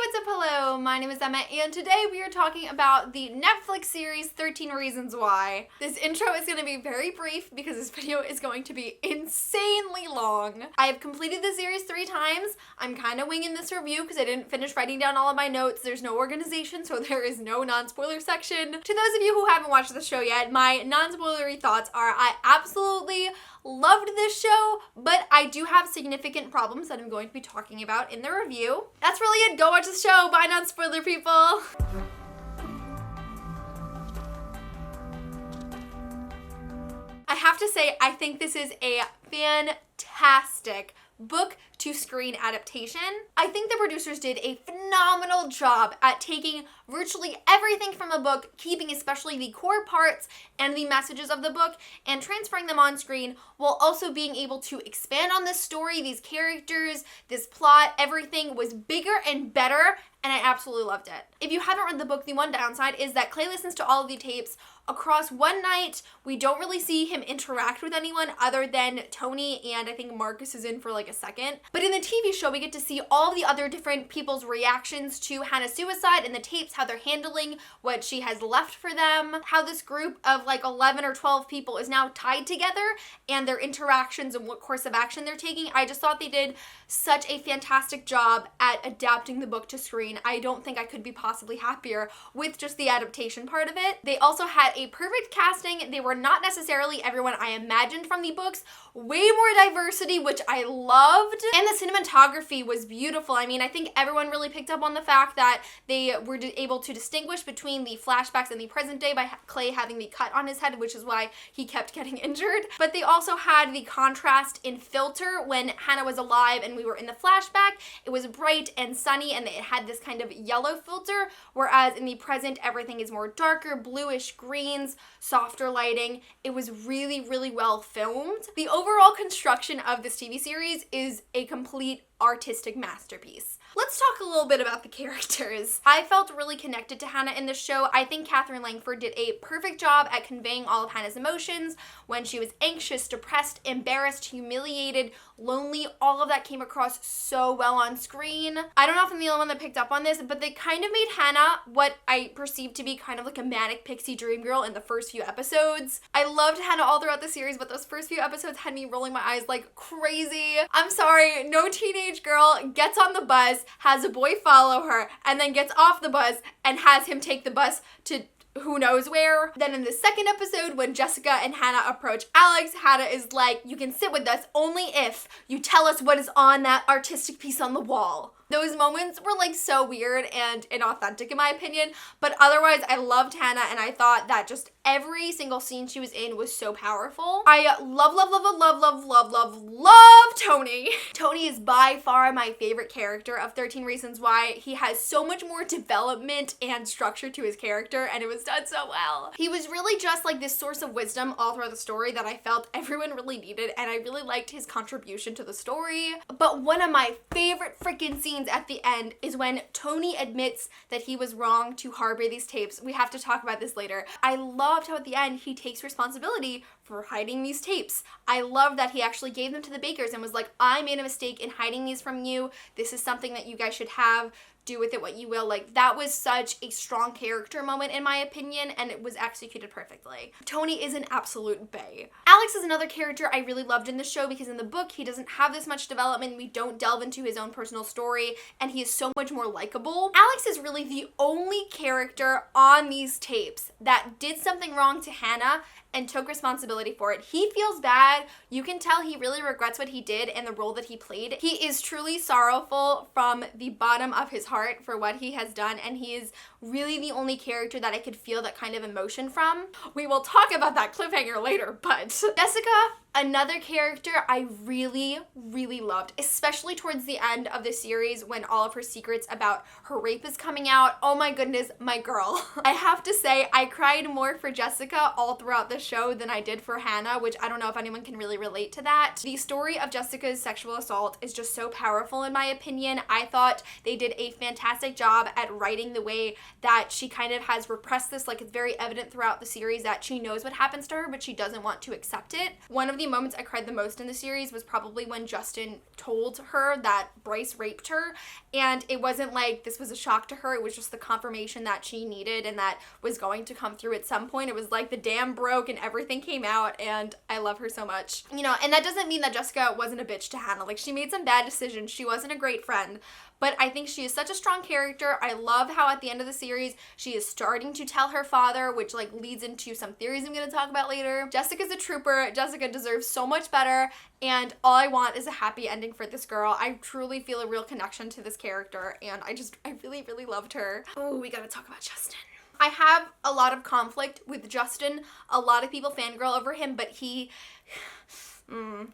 what's up? Hello, my name is Emma, and today we are talking about the Netflix series 13 Reasons Why. This intro is going to be very brief because this video is going to be insanely long. I have completed the series 3 times. I'm kind of winging this review because I didn't finish writing down all of my notes. There's no organization, so there is no non-spoiler section. To those of you who haven't watched the show yet, my non-spoilery thoughts are I absolutely loved this show, but I do have significant problems that I'm going to be talking about in the review. That's really it. Go watch the show. Bye, non-spoiler people. I have to say, I think this is a fantastic book to screen adaptation. I think the producers did a phenomenal job at taking virtually everything from the book, keeping especially the core parts and the messages of the book, and transferring them on screen while also being able to expand on this story, these characters, this plot. Everything was bigger and better, and I absolutely loved it. If you haven't read the book, the one downside is that Clay listens to all of the tapes across one night. We don't really see him interact with anyone other than Tony, and I think Marcus is in for like a second. But in the TV show, we get to see all the other different people's reactions to Hannah's suicide in the tapes, how they're handling what she has left for them, how this group of like 11 or 12 people is now tied together, and their interactions and what course of action they're taking. I just thought they did such a fantastic job at adapting the book to screen. I don't think I could be possibly happier with just the adaptation part of it. They also had a perfect casting. They were not necessarily everyone I imagined from the books. Way more diversity, which I loved. And the cinematography was beautiful. I mean, I think everyone really picked up on the fact that they were able to distinguish between the flashbacks and the present day by Clay having the cut on his head, which is why he kept getting injured. But they also had the contrast in filter when Hannah was alive and we were in the flashback. It was bright and sunny and it had this kind of yellow filter, whereas in the present, everything is more darker, bluish greens, softer lighting. It was really, really well filmed. The overall construction of this TV series is a complete artistic masterpiece. Let's talk a little bit about the characters. I felt really connected to Hannah in this show. I think Katherine Langford did a perfect job at conveying all of Hannah's emotions when she was anxious, depressed, embarrassed, humiliated, lonely. All of that came across so well on screen. I don't know if I'm the only one that picked up on this, but they kind of made Hannah what I perceived to be kind of like a manic pixie dream girl in the first few episodes. I loved Hannah all throughout the series, but those first few episodes had me rolling my eyes like crazy. I'm sorry, no teenage girl gets on the bus, has a boy follow her, and then gets off the bus and has him take the bus to who knows where. Then in the second episode, when Jessica and Hannah approach Alex, Hannah is like, you can sit with us only if you tell us what is on that artistic piece on the wall. Those moments were like so weird and inauthentic in my opinion, but otherwise I loved Hannah and I thought that just every single scene she was in was so powerful. I love Tony. Tony is by far my favorite character of 13 Reasons Why. He has so much more development and structure to his character and it was done so well. He was really just like this source of wisdom all throughout the story that I felt everyone really needed, and I really liked his contribution to the story. But one of my favorite freaking scenes at the end is when Tony admits that he was wrong to harbor these tapes. We have to talk about this later. I loved how at the end he takes responsibility for hiding these tapes. I love that he actually gave them to the Bakers and was like, I made a mistake in hiding these from you. This is something that you guys should have. Do with it what you will. Like, that was such a strong character moment in my opinion, and it was executed perfectly. Tony is an absolute bae. Alex is another character I really loved in the show because in the book he doesn't have this much development. We don't delve into his own personal story and he is so much more likable. Alex is really the only character on these tapes that did something wrong to Hannah and took responsibility for it. He feels bad. You can tell he really regrets what he did and the role that he played. He is truly sorrowful from the bottom of his heart for what he has done, and he is really the only character that I could feel that kind of emotion from. We will talk about that cliffhanger later, but Jessica, another character I really, really loved, especially towards the end of the series when all of her secrets about her rape is coming out. Oh my goodness, my girl. I have to say, I cried more for Jessica all throughout the show than I did for Hannah, which I don't know if anyone can really relate to that. The story of Jessica's sexual assault is just so powerful in my opinion. I thought they did a fantastic job at writing the way that she kind of has repressed this. Like, it's very evident throughout the series that she knows what happens to her, but she doesn't want to accept it. One of the the moments I cried the most in the series was probably when Justin told her that Bryce raped her, and it wasn't like this was a shock to her, it was just the confirmation that she needed and that was going to come through at some point. It was like the dam broke and everything came out, and I love her so much. You know, and that doesn't mean that Jessica wasn't a bitch to Hannah. Like, she made some bad decisions, she wasn't a great friend, but I think she is such a strong character. I love how at the end of the series, she is starting to tell her father, which like leads into some theories I'm going to talk about later. Jessica's a trooper. Jessica deserves so much better, and all I want is a happy ending for this girl. I truly feel a real connection to this character, and I really, really loved her. Oh, we gotta talk about Justin. I have a lot of conflict with Justin. A lot of people fangirl over him, but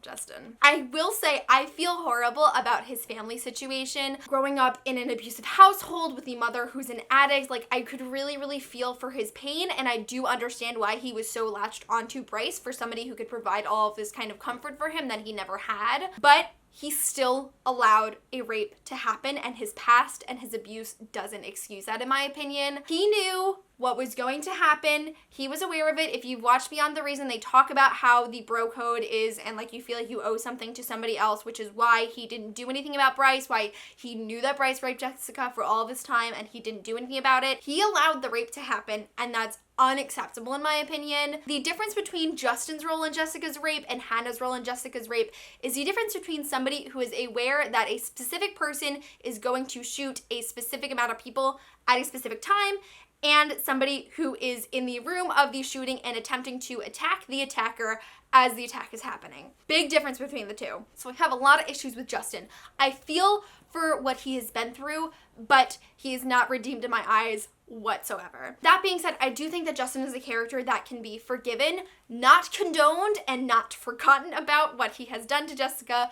Justin. I will say I feel horrible about his family situation. Growing up in an abusive household with a mother who's an addict, like, I could really, really feel for his pain, and I do understand why he was so latched onto Bryce, for somebody who could provide all of this kind of comfort for him that he never had. But he still allowed a rape to happen, and his past and his abuse doesn't excuse that, in my opinion. He knew what was going to happen. He was aware of it. If you've watched Beyond the Reason, they talk about how the bro code is, and like you feel like you owe something to somebody else, which is why he didn't do anything about Bryce, why he knew that Bryce raped Jessica for all of this time and he didn't do anything about it. He allowed the rape to happen, and that's unacceptable in my opinion. The difference between Justin's role in Jessica's rape and Hannah's role in Jessica's rape is the difference between somebody who is aware that a specific person is going to shoot a specific amount of people at a specific time, and somebody who is in the room of the shooting and attempting to attack the attacker as the attack is happening. Big difference between the two. So I have a lot of issues with Justin. I feel for what he has been through, but he is not redeemed in my eyes whatsoever. That being said, I do think that Justin is a character that can be forgiven, not condoned, and not forgotten about what he has done to Jessica,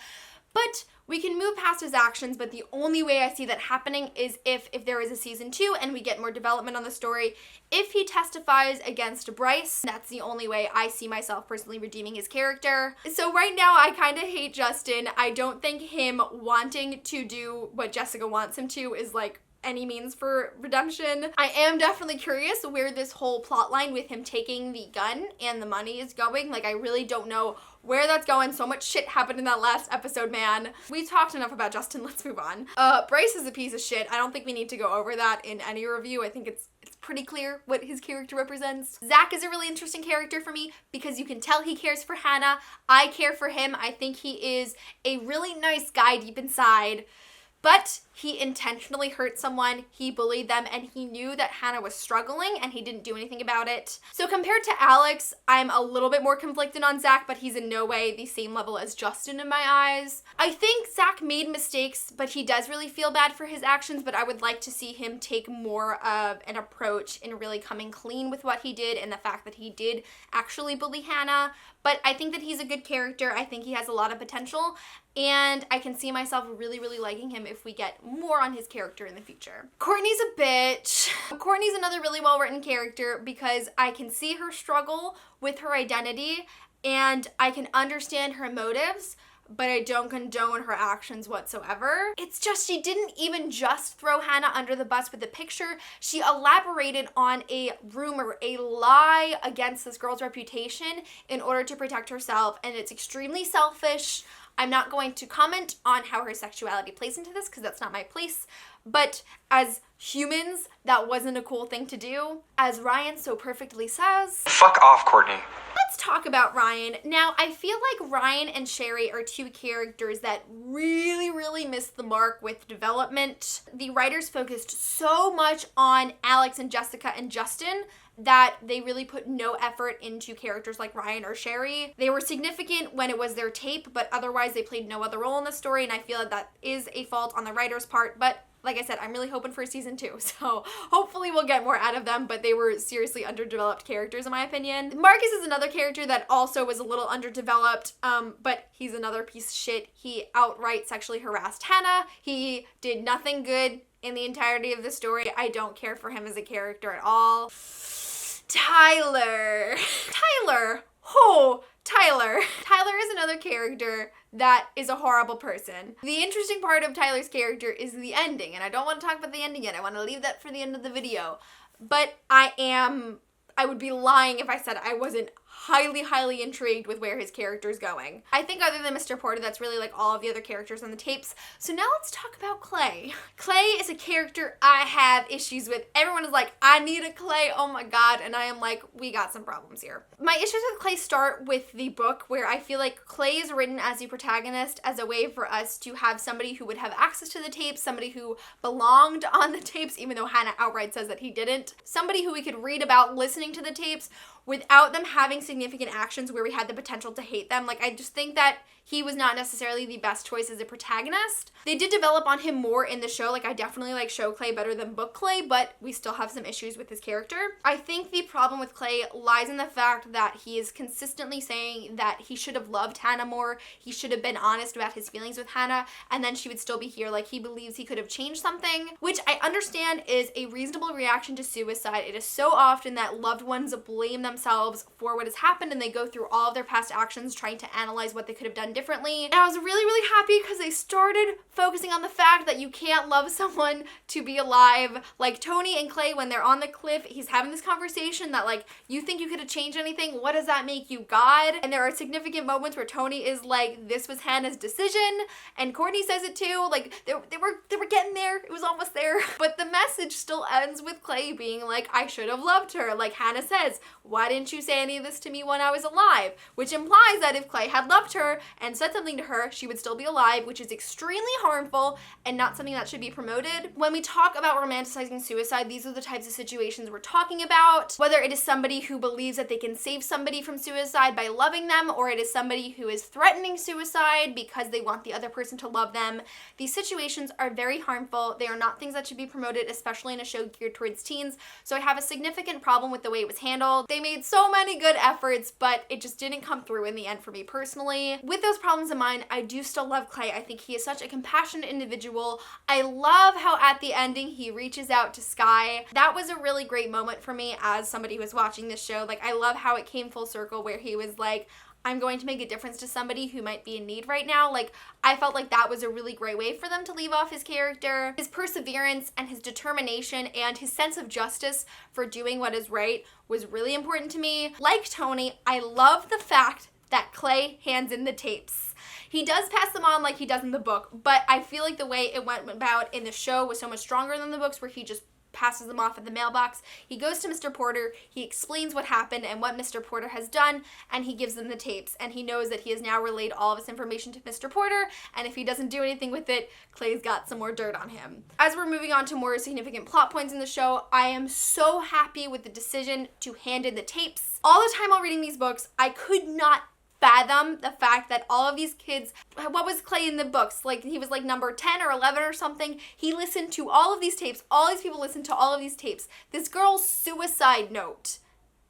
but we can move past his actions. But the only way I see that happening is if there is a season 2 and we get more development on the story. If he testifies against Bryce, that's the only way I see myself personally redeeming his character. So right now, I kind of hate Justin. I don't think him wanting to do what Jessica wants him to is like any means for redemption. I am definitely curious where this whole plot line with him taking the gun and the money is going. Like, I really don't know where that's going. So much shit happened in that last episode, man. We talked enough about Justin. Let's move on. Bryce is a piece of shit. I don't think we need to go over that in any review. I think it's pretty clear what his character represents. Zach is a really interesting character for me because you can tell he cares for Hannah. I care for him. I think he is a really nice guy deep inside. But he intentionally hurt someone, he bullied them, and he knew that Hannah was struggling and he didn't do anything about it. So compared to Alex, I'm a little bit more conflicted on Zach, but he's in no way the same level as Justin in my eyes. I think Zach made mistakes, but he does really feel bad for his actions, but I would like to see him take more of an approach in really coming clean with what he did and the fact that he did actually bully Hannah. But I think that he's a good character. I think he has a lot of potential, and I can see myself really, really liking him if we get more on his character in the future. Courtney's a bitch. Courtney's another really well-written character because I can see her struggle with her identity, and I can understand her motives, but I don't condone her actions whatsoever. It's just she didn't even just throw Hannah under the bus with the picture. She elaborated on a rumor, a lie against this girl's reputation in order to protect herself, and it's extremely selfish. I'm not going to comment on how her sexuality plays into this because that's not my place, but as humans, that wasn't a cool thing to do. As Ryan so perfectly says, fuck off, Courtney. Let's talk about Ryan. Now, I feel like Ryan and Sherry are two characters that really, really missed the mark with development. The writers focused so much on Alex and Jessica and Justin that they really put no effort into characters like Ryan or Sherry. They were significant when it was their tape, but otherwise they played no other role in the story, and I feel that that is a fault on the writer's part, but like I said, I'm really hoping for a season 2, so hopefully we'll get more out of them, but they were seriously underdeveloped characters in my opinion. Marcus is another character that also was a little underdeveloped, but he's another piece of shit. He outright sexually harassed Hannah. He did nothing good in the entirety of the story. I don't care for him as a character at all. Tyler is another character that is a horrible person. The interesting part of Tyler's character is the ending, and I don't want to talk about the ending yet. I want to leave that for the end of the video. But I would be lying if I said I wasn't highly, highly intrigued with where his character's going. I think other than Mr. Porter, that's really like all of the other characters on the tapes. So now let's talk about Clay. Clay is a character I have issues with. Everyone is like, I need a Clay, oh my god, and I am like, we got some problems here. My issues with Clay start with the book, where I feel like Clay is written as the protagonist as a way for us to have somebody who would have access to the tapes, somebody who belonged on the tapes, even though Hannah outright says that he didn't, somebody who we could read about listening to the tapes without them having significant actions where we had the potential to hate them. Like, I just think that he was not necessarily the best choice as a protagonist. They did develop on him more in the show. Like, I definitely like show Clay better than book Clay, but we still have some issues with his character. I think the problem with Clay lies in the fact that he is consistently saying that he should have loved Hannah more, he should have been honest about his feelings with Hannah, and then she would still be here. Like, he believes he could have changed something, which I understand is a reasonable reaction to suicide. It is so often that loved ones blame themselves for what has happened, and they go through all of their past actions trying to analyze what they could have done differently. And I was really, really happy because they started focusing on the fact that you can't love someone to be alive. Like Tony and Clay, when they're on the cliff, he's having this conversation that like, you think you could have changed anything? What does that make you, God? And there are significant moments where Tony is like, this was Hannah's decision, and Courtney says it too. Like they were getting there. It was almost there. But the message still ends with Clay being like, I should have loved her. Like Hannah says, why didn't you say any of this to me when I was alive? Which implies that if Clay had loved her and said something to her, she would still be alive, which is extremely harmful and not something that should be promoted. When we talk about romanticizing suicide, these are the types of situations we're talking about. Whether it is somebody who believes that they can save somebody from suicide by loving them, or it is somebody who is threatening suicide because they want the other person to love them. These situations are very harmful. They are not things that should be promoted, especially in a show geared towards teens. So I have a significant problem with the way it was handled. They made so many good efforts, but it just didn't come through in the end for me personally. With those problems in mind, I do still love Clay. I think he is such a compassionate individual. I love how at the ending he reaches out to Sky. That was a really great moment for me as somebody who was watching this show. Like, I love how it came full circle where he was like, I'm going to make a difference to somebody who might be in need right now. Like, I felt like that was a really great way for them to leave off his character. His perseverance and his determination and his sense of justice for doing what is right was really important to me. Like Tony, I love the fact that Clay hands in the tapes. He does pass them on like he does in the book, but I feel like the way it went about in the show was so much stronger than the books, where he just passes them off at the mailbox. He goes to Mr. Porter, he explains what happened and what Mr. Porter has done, and he gives them the tapes, and he knows that he has now relayed all of this information to Mr. Porter, and if he doesn't do anything with it, Clay's got some more dirt on him. As we're moving on to more significant plot points in the show, I am so happy with the decision to hand in the tapes. All the time while reading these books, I could not fathom the fact that all of these kids, what was Clay in the books? Like, he was like number 10 or 11 or something. He listened to all of these tapes. All these people listened to all of these tapes. This girl's suicide note,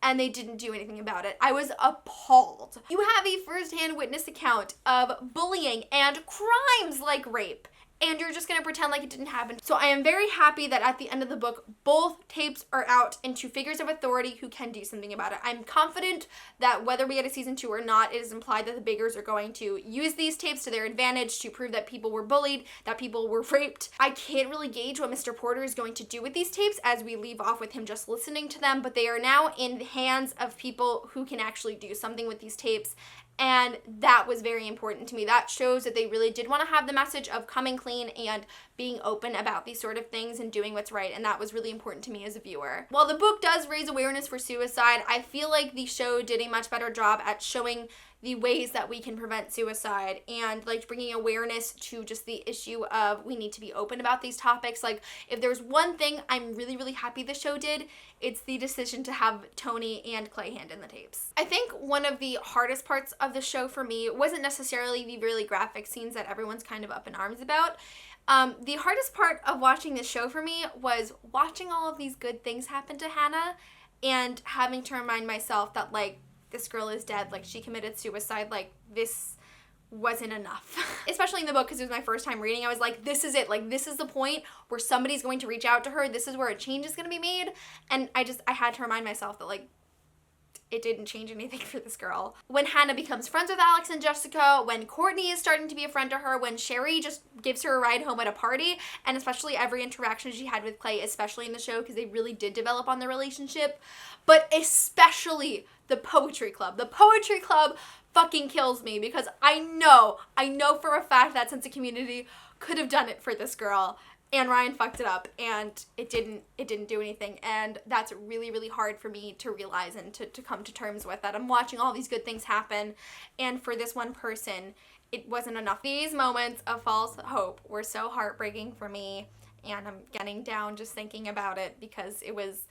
and they didn't do anything about it. I was appalled. You have a first-hand witness account of bullying and crimes like rape, and you're just gonna pretend like it didn't happen. So I am very happy that at the end of the book, both tapes are out into figures of authority who can do something about it. I'm confident that whether we get a season 2 or not, it is implied that the Biggers are going to use these tapes to their advantage to prove that people were bullied, that people were raped. I can't really gauge what Mr. Porter is going to do with these tapes as we leave off with him just listening to them, but they are now in the hands of people who can actually do something with these tapes. And that was very important to me. That shows that they really did want to have the message of coming clean and being open about these sort of things and doing what's right. And that was really important to me as a viewer. While the book does raise awareness for suicide, I feel like the show did a much better job at showing the ways that we can prevent suicide and like bringing awareness to just the issue of we need to be open about these topics. Like, if there's one thing I'm really, really happy the show did, it's the decision to have Tony and Clay hand in the tapes. I think one of the hardest parts of the show for me wasn't necessarily the really graphic scenes that everyone's kind of up in arms about. The hardest part of watching this show for me was watching all of these good things happen to Hannah and having to remind myself that, like, this girl is dead, like, she committed suicide, like, this wasn't enough. Especially in the book, because it was my first time reading, I was like, this is it, like, this is the point where somebody's going to reach out to her, this is where a change is going to be made, and I had to remind myself that, like, it didn't change anything for this girl. When Hannah becomes friends with Alex and Jessica, when Courtney is starting to be a friend to her, when Sherry just gives her a ride home at a party, and especially every interaction she had with Clay, especially in the show, because they really did develop on the relationship, but especially the Poetry Club. The Poetry Club fucking kills me because I know for a fact that sense of community could have done it for this girl, and Ryan fucked it up, and it didn't do anything, and that's really, really hard for me to realize and to come to terms with, that I'm watching all these good things happen, and for this one person, it wasn't enough. These moments of false hope were so heartbreaking for me, and I'm getting down just thinking about it because it was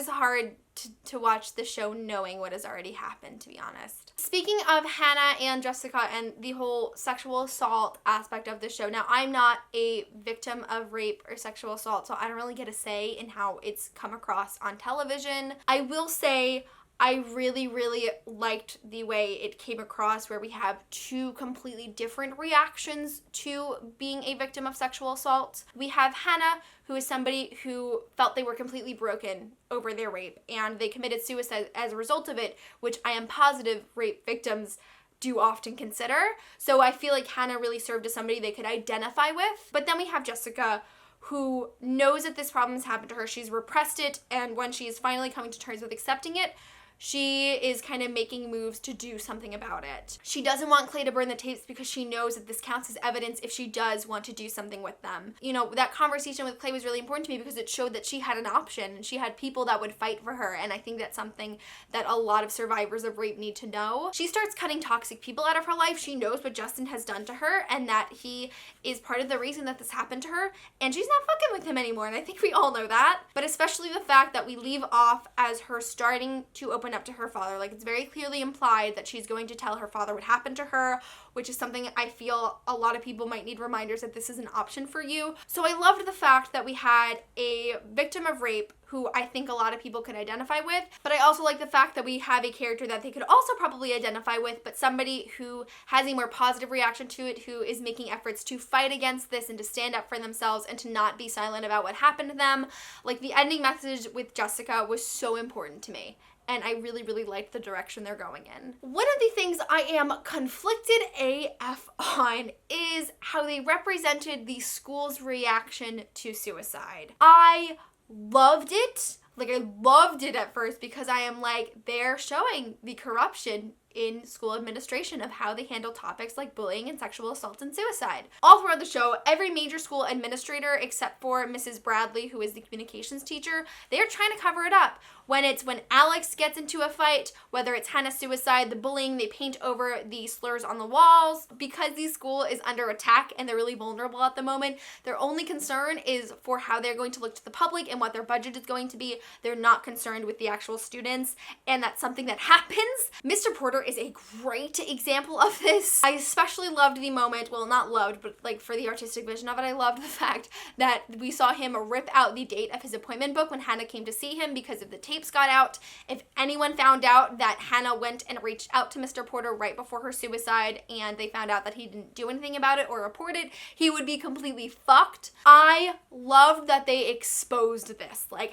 hard to watch the show knowing what has already happened, to be honest. Speaking of Hannah and Jessica and the whole sexual assault aspect of the show, now I'm not a victim of rape or sexual assault, so I don't really get a say in how it's come across on television. I will say I really, really liked the way it came across, where we have two completely different reactions to being a victim of sexual assault. We have Hannah, who is somebody who felt they were completely broken over their rape, and they committed suicide as a result of it, which I am positive rape victims do often consider. So I feel like Hannah really served as somebody they could identify with. But then we have Jessica, who knows that this problem has happened to her. She's repressed it, and when she is finally coming to terms with accepting it, she is kind of making moves to do something about it. She doesn't want Clay to burn the tapes because she knows that this counts as evidence if she does want to do something with them. You know, that conversation with Clay was really important to me because it showed that she had an option and she had people that would fight for her, and I think that's something that a lot of survivors of rape need to know. She starts cutting toxic people out of her life. She knows what Justin has done to her and that he is part of the reason that this happened to her, and she's not fucking with him anymore, and I think we all know that. But especially the fact that we leave off as her starting to open up to her father. Like, it's very clearly implied that she's going to tell her father what happened to her, which is something I feel a lot of people might need reminders that this is an option for you. So I loved the fact that we had a victim of rape who I think a lot of people could identify with, but I also like the fact that we have a character that they could also probably identify with, but somebody who has a more positive reaction to it, who is making efforts to fight against this and to stand up for themselves and to not be silent about what happened to them. Like, the ending message with Jessica was so important to me, and I really, really liked the direction they're going in. One of the things I am conflicted AF on is how they represented the school's reaction to suicide. I loved it. Like, I loved it at first because I am like, they're showing the corruption in school administration of how they handle topics like bullying and sexual assault and suicide. All throughout the show, every major school administrator except for Mrs. Bradley, who is the communications teacher, they are trying to cover it up. When Alex gets into a fight, whether it's Hannah's suicide, the bullying, they paint over the slurs on the walls. Because the school is under attack and they're really vulnerable at the moment, their only concern is for how they're going to look to the public and what their budget is going to be. They're not concerned with the actual students, and that's something that happens. Mr. Porter is a great example of this. I especially loved the moment, well, not loved, but like for the artistic vision of it, I loved the fact that we saw him rip out the date of his appointment book when Hannah came to see him because of the tapes got out. If anyone found out that Hannah went and reached out to Mr. Porter right before her suicide and they found out that he didn't do anything about it or report it, he would be completely fucked. I loved that they exposed this. Like,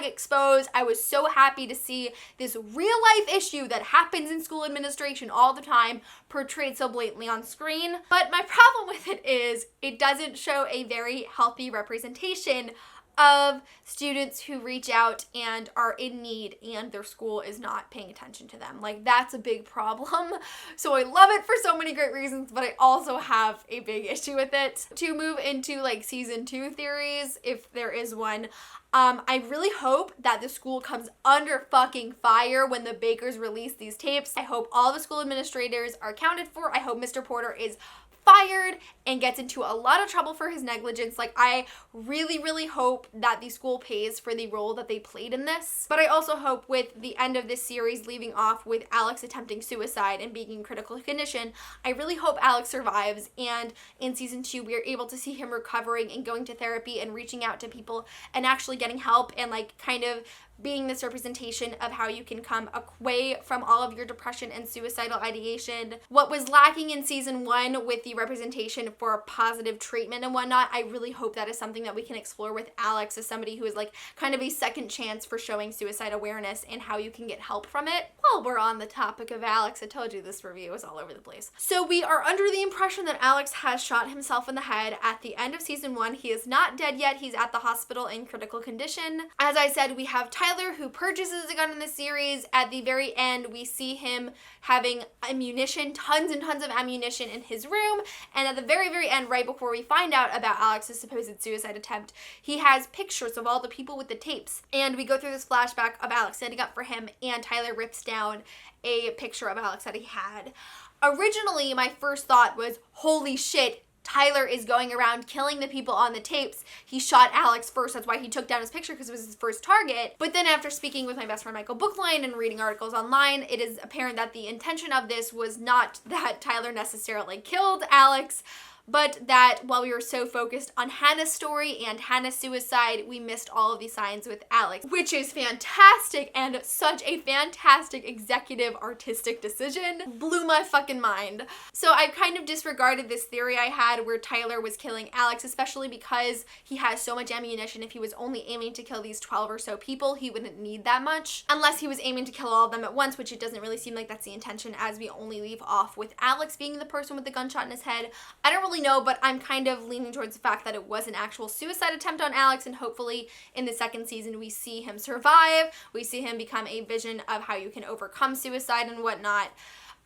#exposed. I was so happy to see this real life issue that happens in school administration all the time portrayed so blatantly on screen. But my problem with it is it doesn't show a very healthy representation of students who reach out and are in need and their school is not paying attention to them. Like, that's a big problem. So I love it for so many great reasons, but I also have a big issue with it. To move into like season 2 theories, if there is one, I really hope that the school comes under fucking fire when the Bakers release these tapes. I hope all the school administrators are accounted for. I hope Mr. Porter is fired and gets into a lot of trouble for his negligence. Like, I really, really hope that the school pays for the role that they played in this. But I also hope with the end of this series leaving off with Alex attempting suicide and being in critical condition, I really hope Alex survives, and in season 2 we are able to see him recovering and going to therapy and reaching out to people and actually getting help and like kind of being this representation of how you can come away from all of your depression and suicidal ideation. What was lacking in season 1 with the representation for positive treatment and whatnot. I really hope that is something that we can explore with Alex as somebody who is like kind of a second chance for showing suicide awareness and how you can get help from it. While we're on the topic of Alex, I told you this review is all over the place. So we are under the impression that Alex has shot himself in the head at the end of season 1. He is not dead yet. He's at the hospital in critical condition. As I said, we have Tyler, who purchases a gun in the series. At the very end, we see him having ammunition, tons and tons of ammunition in his room. And at the very, very end, right before we find out about Alex's supposed suicide attempt, he has pictures of all the people with the tapes. And we go through this flashback of Alex standing up for him, and Tyler rips down a picture of Alex that he had. Originally, my first thought was, holy shit, Tyler is going around killing the people on the tapes. He shot Alex first. That's why he took down his picture, because it was his first target. But then after speaking with my best friend Michael Bookline and reading articles online, it is apparent that the intention of this was not that Tyler necessarily killed Alex, but that while we were so focused on Hannah's story and Hannah's suicide, we missed all of the signs with Alex, which is fantastic and such a fantastic executive artistic decision. Blew my fucking mind. So I kind of disregarded this theory I had where Tyler was killing Alex, especially because he has so much ammunition. If he was only aiming to kill these 12 or so people, he wouldn't need that much, unless he was aiming to kill all of them at once, which it doesn't really seem like that's the intention, as we only leave off with Alex being the person with the gunshot in his head. I don't really know, but I'm kind of leaning towards the fact that it was an actual suicide attempt on Alex, and hopefully in the second season we see him survive. We see him become a vision of how you can overcome suicide and whatnot.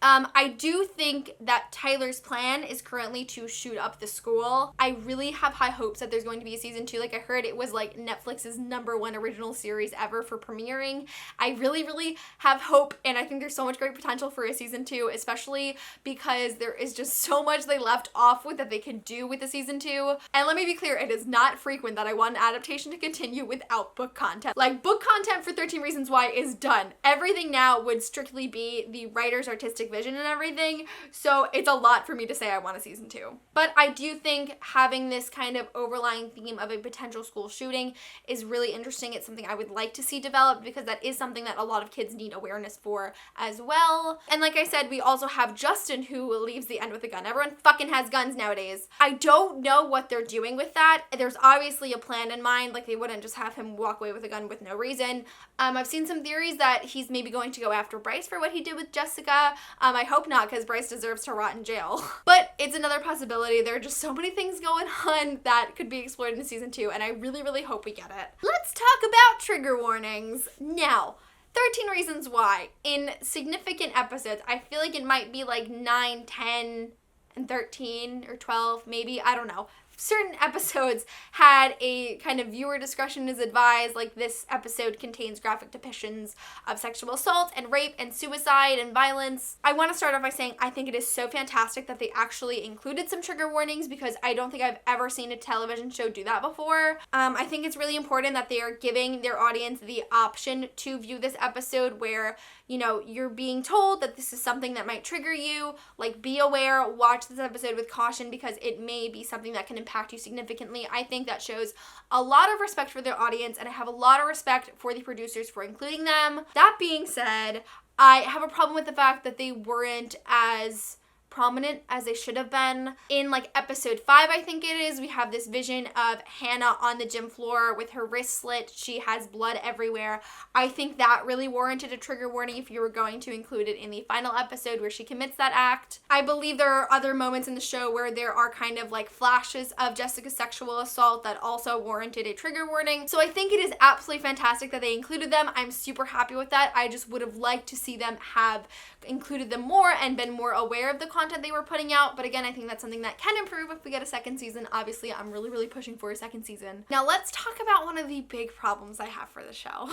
I do think that Tyler's plan is currently to shoot up the school. I really have high hopes that there's going to be a season 2. Like, I heard it was like Netflix's #1 original series ever for premiering. I really, really have hope, and I think there's so much great potential for a season 2, especially because there is just so much they left off with that they can do with the season 2. And let me be clear, it is not frequent that I want an adaptation to continue without book content. Like, book content for 13 Reasons Why is done. Everything now would strictly be the writer's artistic vision and everything, so it's a lot for me to say I want a season 2. But I do think having this kind of overlying theme of a potential school shooting is really interesting. It's something I would like to see developed, because that is something that a lot of kids need awareness for as well. And like I said, we also have Justin, who leaves the end with a gun. Everyone fucking has guns nowadays. I don't know what they're doing with that. There's obviously a plan in mind. Like, they wouldn't just have him walk away with a gun with no reason. I've seen some theories that he's maybe going to go after Bryce for what he did with Jessica. I hope not, because Bryce deserves to rot in jail. But it's another possibility. There are just so many things going on that could be explored in season 2, and I really, really hope we get it. Let's talk about trigger warnings. Now, 13 Reasons Why. In significant episodes, I feel like it might be like 9, 10, and 13, or 12, maybe, I don't know. Certain episodes had a kind of viewer discretion is advised, like this episode contains graphic depictions of sexual assault and rape and suicide and violence. I want to start off by saying I think it is so fantastic that they actually included some trigger warnings, because I don't think I've ever seen a television show do that before. I think it's really important that they are giving their audience the option to view this episode where, you know, you're being told that this is something that might trigger you. Like, be aware, watch this episode with caution, because it may be something that can impact you significantly. I think that shows a lot of respect for their audience, and I have a lot of respect for the producers for including them. That being said, I have a problem with the fact that they weren't as prominent as they should have been. In like episode 5, I think it is, we have this vision of Hannah on the gym floor with her wrist slit. She has blood everywhere. I think that really warranted a trigger warning if you were going to include it in the final episode where she commits that act. I believe there are other moments in the show where there are kind of like flashes of Jessica's sexual assault that also warranted a trigger warning. So I think it is absolutely fantastic that they included them. I'm super happy with that. I just would have liked to see them have included them more and been more aware of the content they were putting out. But again, I think that's something that can improve if we get a second season. Obviously, I'm really, really pushing for a second season. Now let's talk about one of the big problems I have for the show.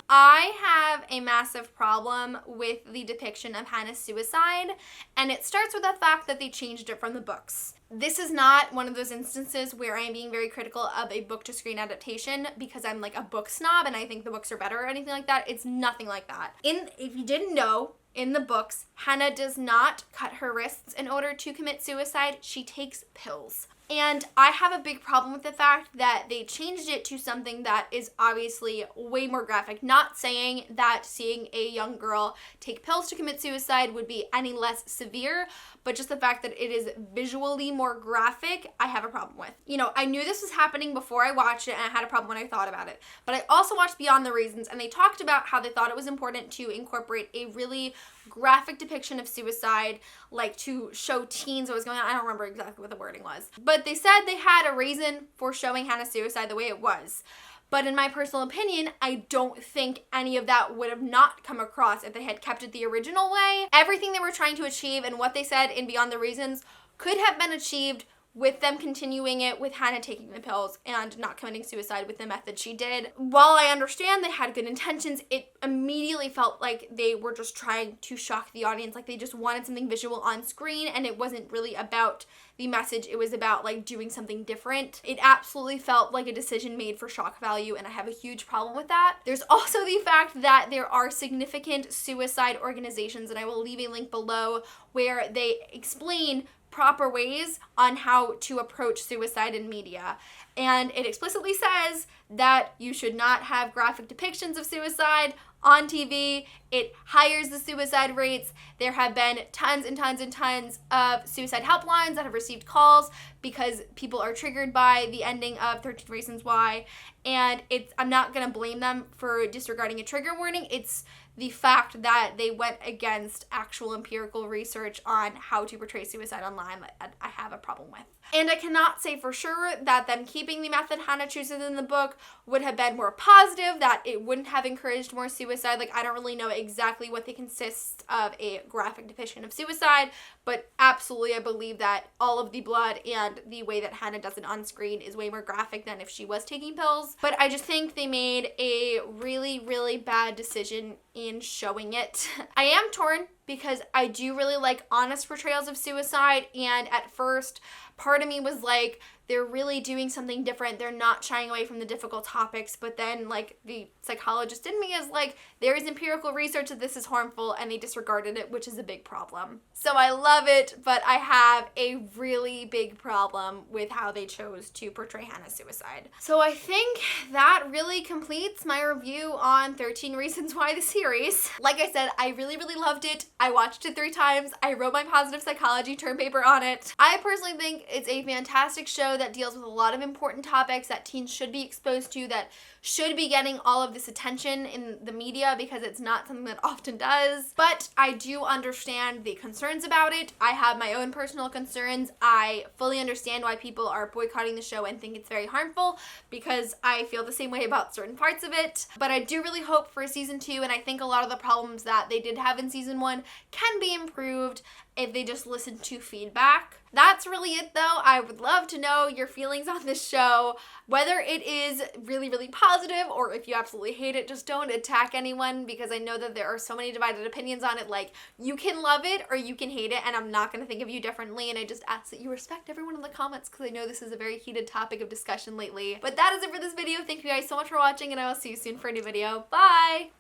I have a massive problem with the depiction of Hannah's suicide, and it starts with the fact that they changed it from the books. This is not one of those instances where I'm being very critical of a book to screen adaptation because I'm like a book snob and I think the books are better or anything like that. It's nothing like that. If you didn't know, in the books, Hannah does not cut her wrists in order to commit suicide. She takes pills. And I have a big problem with the fact that they changed it to something that is obviously way more graphic. Not saying that seeing a young girl take pills to commit suicide would be any less severe, but just the fact that it is visually more graphic, I have a problem with. You know, I knew this was happening before I watched it, and I had a problem when I thought about it. But I also watched Beyond the Reasons, and they talked about how they thought it was important to incorporate a really graphic depiction of suicide, like to show teens what was going on. I don't remember exactly what the wording was. But they said they had a reason for showing Hannah's suicide the way it was. But in my personal opinion, I don't think any of that would have not come across if they had kept it the original way. Everything they were trying to achieve and what they said in Beyond the Reasons could have been achieved with them continuing it with Hannah taking the pills and not committing suicide with the method she did. While I understand they had good intentions, it immediately felt like they were just trying to shock the audience, like they just wanted something visual on screen, and it wasn't really about the message. It was about like doing something different. It absolutely felt like a decision made for shock value, and I have a huge problem with that. There's also the fact that there are significant suicide organizations, and I will leave a link below, where they explain proper ways on how to approach suicide in media. And it explicitly says that you should not have graphic depictions of suicide on TV. It hires the suicide rates. There have been tons and tons and tons of suicide helplines that have received calls because people are triggered by the ending of 13 Reasons Why. And I'm not going to blame them for disregarding a trigger warning. It's the fact that they went against actual empirical research on how to portray suicide online that I have a problem with. And I cannot say for sure that them keeping the method Hannah chooses in the book would have been more positive, that it wouldn't have encouraged more suicide. Like, I don't really know exactly what they consist of a graphic depiction of suicide, but absolutely I believe that all of the blood and the way that Hannah does it on screen is way more graphic than if she was taking pills. But I just think they made a really, really bad decision in showing it. I am torn because I do really like honest portrayals of suicide, and at first part of me was like, they're really doing something different. They're not shying away from the difficult topics. But then, like, the psychologist in me is like, there is empirical research that this is harmful, and they disregarded it, which is a big problem. So I love it, but I have a really big problem with how they chose to portray Hannah's suicide. So I think that really completes my review on 13 Reasons Why the series. Like I said, I really, really loved it. I watched it 3 times. I wrote my positive psychology term paper on it. I personally think it's a fantastic show that deals with a lot of important topics that teens should be exposed to, that should be getting all of this attention in the media, because it's not something that often does. But I do understand the concerns about it. I have my own personal concerns. I fully understand why people are boycotting the show and think it's very harmful, because I feel the same way about certain parts of it. But I do really hope for season 2, and I think a lot of the problems that they did have in season 1 can be improved if they just listen to feedback. That's really it though. I would love to know your feelings on this show, whether it is really, really positive or if you absolutely hate it. Just don't attack anyone, because I know that there are so many divided opinions on it. Like, you can love it or you can hate it, and I'm not going to think of you differently, and I just ask that you respect everyone in the comments, because I know this is a very heated topic of discussion lately. But that is it for this video. Thank you guys so much for watching, and I will see you soon for a new video. Bye!